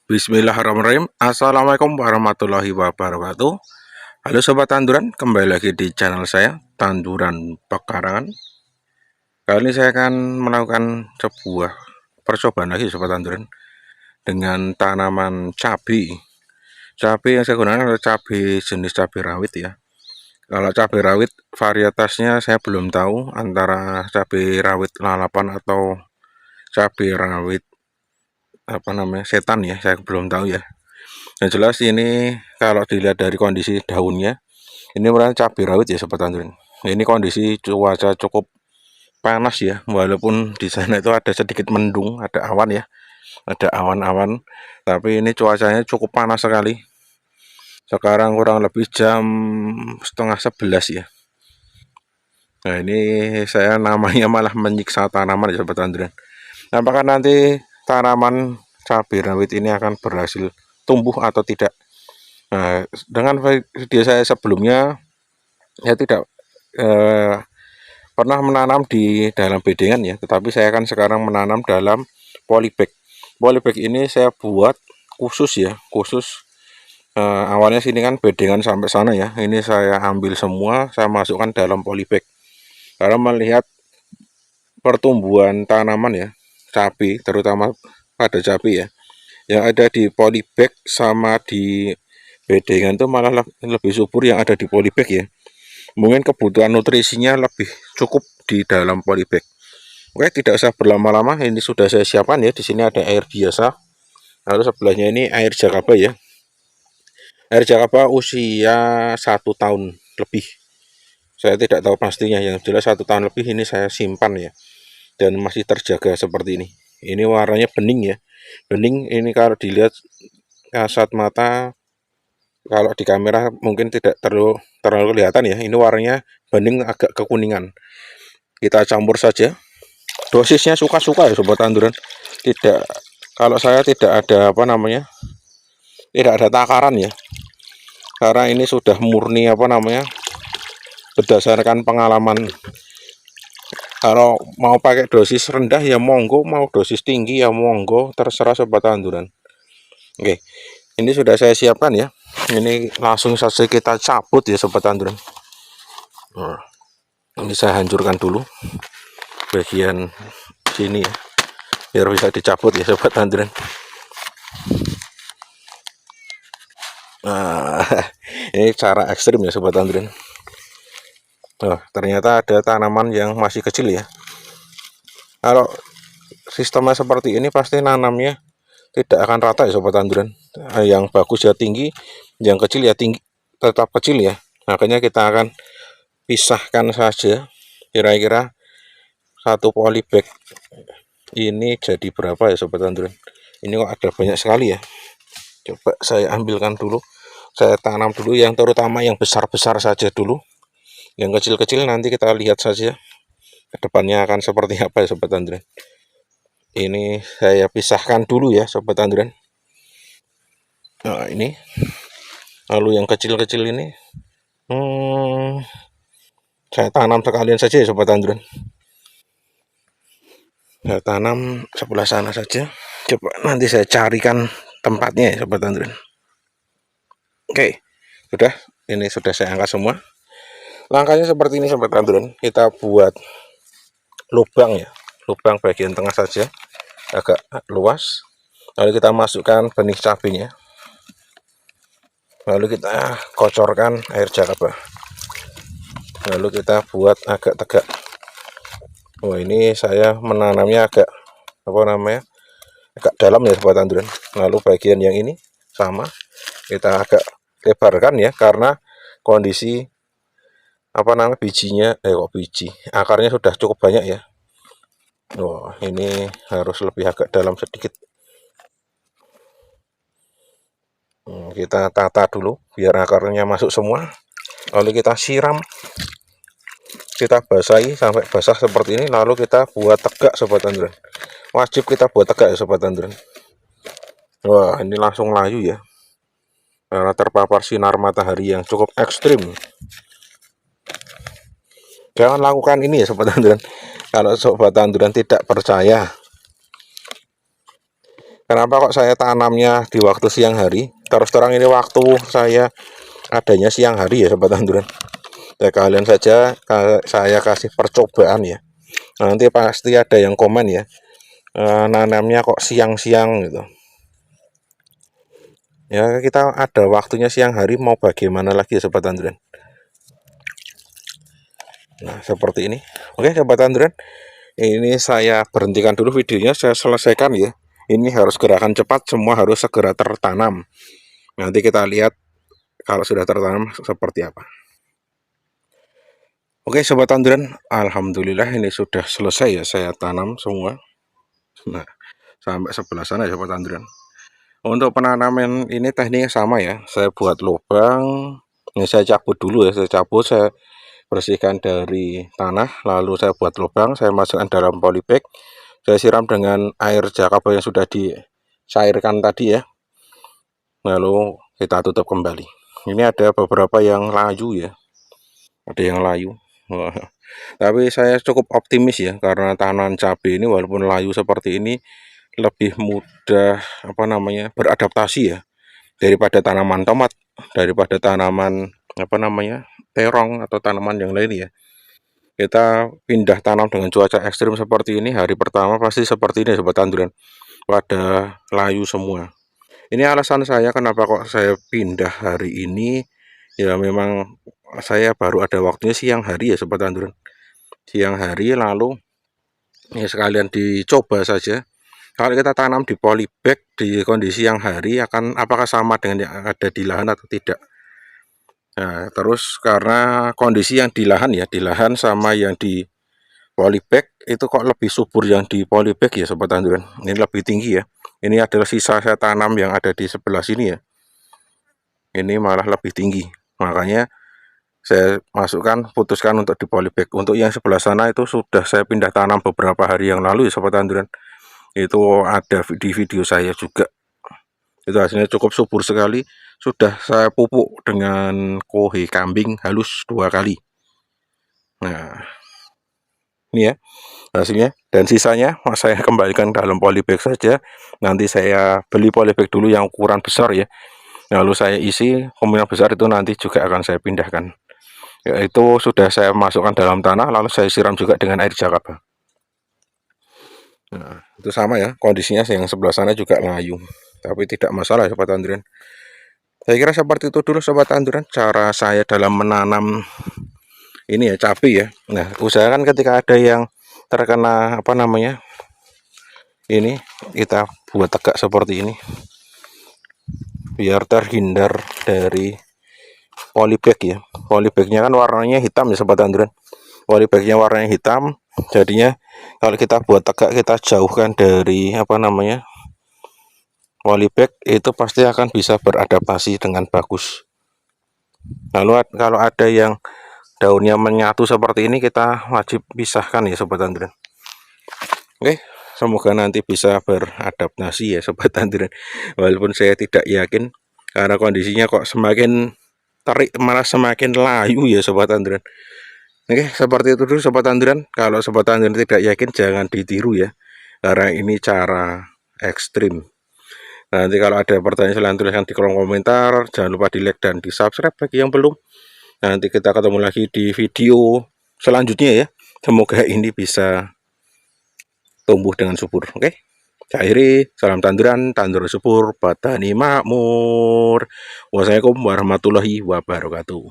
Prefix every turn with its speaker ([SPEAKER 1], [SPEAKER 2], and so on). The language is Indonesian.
[SPEAKER 1] Bismillahirrahmanirrahim. Assalamualaikum warahmatullahi wabarakatuh. Halo sobat tanduran, kembali lagi di channel saya Tanduran Pekarangan. Kali ini saya akan melakukan sebuah percobaan lagi sobat tanduran dengan tanaman cabai. Cabai yang saya gunakan adalah cabai jenis cabai rawit ya. Kalau cabai rawit varietasnya saya belum tahu, antara cabai rawit lalapan atau cabai rawit setan ya, saya belum tahu ya. Yang jelas ini kalau dilihat dari kondisi daunnya, ini merupakan cabai rawit ya sobat tanduran. Ini kondisi cuaca cukup panas ya, walaupun di sana itu ada sedikit mendung, ada awan ya, ada awan-awan, tapi ini cuacanya cukup panas sekali. Sekarang kurang lebih jam setengah 11 ya. Nah ini saya namanya malah menyiksa tanaman ya sobat tanduran. Apakah nanti tanaman cabai rawit ini akan berhasil tumbuh atau tidak? Nah, dengan video saya sebelumnya, saya tidak pernah menanam di dalam bedengan ya, tetapi saya akan sekarang menanam dalam polybag. Polybag ini saya buat khusus ya, khusus awalnya sini kan bedengan sampai sana ya. Ini saya ambil semua, saya masukkan dalam polybag. Karena melihat pertumbuhan tanaman ya, cabai, terutama pada cabai ya, yang ada di polybag sama di bedengan itu malah lebih subur yang ada di polybag ya. Mungkin kebutuhan nutrisinya lebih cukup di dalam polybag. Oke, tidak usah berlama-lama, ini sudah saya siapkan ya. Di sini ada air biasa, lalu sebelahnya ini air jakaba ya. Air jakaba usia 1 tahun lebih. Saya tidak tahu pastinya, yang jelas 1 tahun lebih ini saya simpan ya, dan masih terjaga seperti ini. Ini warnanya bening ya, bening. Ini kalau dilihat kasat mata, kalau di kamera mungkin tidak terlalu kelihatan ya. Ini warnanya bening agak kekuningan. Kita campur saja. Dosisnya suka-suka ya sobat tanduran. Tidak, kalau saya tidak ada tidak ada takaran ya. Karena ini sudah murni berdasarkan pengalaman. Kalau mau pakai dosis rendah ya monggo, mau dosis tinggi ya monggo, terserah sobat tanduran. Oke, ini sudah saya siapkan ya. Ini langsung saja kita cabut ya sobat tanduran. Nah, ini saya hancurkan dulu bagian sini ya, biar bisa dicabut ya sobat tanduran. Nah, ini cara ekstrim ya sobat tanduran. Nah, ternyata ada tanaman yang masih kecil ya. Kalau sistemnya seperti ini pasti nanamnya tidak akan rata ya sobat tanduran. Yang bagus ya tinggi, yang kecil ya tinggi, tetap kecil ya. Makanya kita akan pisahkan saja. Kira-kira satu polybag ini jadi berapa ya sobat tanduran. Ini kok ada banyak sekali ya. Coba saya ambilkan dulu, saya tanam dulu yang terutama yang besar-besar saja dulu. Yang kecil-kecil nanti kita lihat saja kedepannya akan seperti apa ya sobat tanduran. Ini saya pisahkan dulu ya sobat tanduran. Nah ini, lalu yang kecil-kecil ini saya tanam sekalian saja ya sobat tanduran. Saya tanam sebelah sana saja. Coba nanti saya carikan tempatnya ya sobat tanduran. Oke, sudah, ini sudah saya angkat semua. Langkahnya seperti ini sobat tanduran. Kita buat lubang ya, lubang bagian tengah saja, agak luas. Lalu kita masukkan benih cabenya. Lalu kita kocorkan air jakaba. Lalu kita buat agak tegak. Oh, ini saya menanamnya agak agak dalam ya sobat tanduran. Lalu bagian yang ini sama, kita agak lebarkan ya, karena kondisi bijinya akarnya sudah cukup banyak ya. Oh, ini harus lebih agak dalam sedikit. Kita tata dulu biar akarnya masuk semua. Lalu kita siram, kita basahi sampai basah seperti ini. Lalu kita buat tegak sobat tanduran. Wajib kita buat tegak ya sobat tanduran. Wah, ini langsung layu ya, karena terpapar sinar matahari yang cukup ekstrim. Jangan lakukan ini ya sobat tanduran. Kalau sobat tanduran tidak percaya, Kenapa kok saya tanamnya di waktu siang hari? Terus terang ini waktu saya adanya siang hari ya sobat tanduran. Ya kalian saja saya kasih percobaan ya. Nanti pasti ada yang komen ya, nanamnya kok siang-siang gitu. Ya kita ada waktunya siang hari, mau bagaimana lagi ya sobat tanduran. Nah seperti ini. Oke sobat tanduran, ini saya berhentikan dulu videonya, saya selesaikan ya. Ini harus gerakan cepat, semua harus segera tertanam. Nanti kita lihat kalau sudah tertanam seperti apa. Oke sobat tanduran, alhamdulillah ini sudah selesai ya, saya tanam semua. Nah sampai sebelah sana ya sobat tanduran. Untuk penanaman ini tekniknya sama ya, saya buat lubang, ini saya cabut dulu ya, saya bersihkan dari tanah, lalu saya buat lubang, saya masukkan dalam polybag, saya siram dengan air jakaba yang sudah dicairkan tadi ya, lalu kita tutup kembali. Ini ada beberapa yang layu ya, ada yang layu. Tapi saya cukup optimis ya, karena tanaman cabai ini walaupun layu seperti ini lebih mudah beradaptasi ya daripada tanaman tomat, daripada tanaman terong atau tanaman yang lain ya. Kita pindah tanam dengan cuaca ekstrim seperti ini, hari pertama pasti seperti ini sobat tanduran, pada layu semua. Ini alasan saya kenapa kok saya pindah hari ini ya, memang saya baru ada waktunya siang hari ya sobat tanduran, siang hari, lalu ya sekalian dicoba saja kalau kita tanam di polybag di kondisi siang hari akan apakah sama dengan yang ada di lahan atau tidak. Nah, terus karena kondisi yang di lahan ya, di lahan sama yang di polybag itu kok lebih subur yang di polybag ya sobat tanduran. Ini lebih tinggi ya. Ini adalah sisa saya tanam yang ada di sebelah sini ya. Ini malah lebih tinggi. Makanya saya putuskan untuk di polybag. Untuk yang sebelah sana itu sudah saya pindah tanam beberapa hari yang lalu ya sobat tanduran. Itu ada di video saya juga. Itu hasilnya cukup subur sekali. Sudah saya pupuk dengan kohe kambing halus 2 kali. Nah, ini ya hasilnya, dan sisanya saya kembalikan dalam polybag saja. Nanti saya beli polybag dulu yang ukuran besar ya, lalu saya isi, kemungkinan besar itu nanti juga akan saya pindahkan. Itu sudah saya masukkan dalam tanah, lalu saya siram juga dengan air jakaba. Nah, itu sama ya kondisinya, yang sebelah sana juga layu, tapi tidak masalah sobat tanduran. Saya kira seperti itu dulu sobat tanduran cara saya dalam menanam ini ya, cabai ya. Nah, usahakan ketika ada yang terkena ini, kita buat tegak seperti ini biar terhindar dari polybag ya. Polybagnya kan warnanya hitam ya sobat tanduran, polybagnya warnanya hitam, jadinya kalau kita buat tegak, kita jauhkan dari polybag, itu pasti akan bisa beradaptasi dengan bagus. Lalu kalau ada yang daunnya menyatu seperti ini, kita wajib pisahkan ya sobat tanduran. Oke, semoga nanti bisa beradaptasi ya sobat tanduran, walaupun saya tidak yakin karena kondisinya kok semakin terik malah semakin layu ya sobat tanduran. Oke, seperti itu dulu sobat tanduran. Kalau sobat tanduran tidak yakin, jangan ditiru ya, karena ini cara ekstrim. Nanti kalau ada pertanyaan silahkan tuliskan di kolom komentar. Jangan lupa di like dan di subscribe bagi yang belum. Nanti kita ketemu lagi di video selanjutnya ya. Semoga ini bisa tumbuh dengan subur. Oke, saya akhiri, salam tanduran, tandur subur, petani makmur. Wassalamualaikum warahmatullahi wabarakatuh.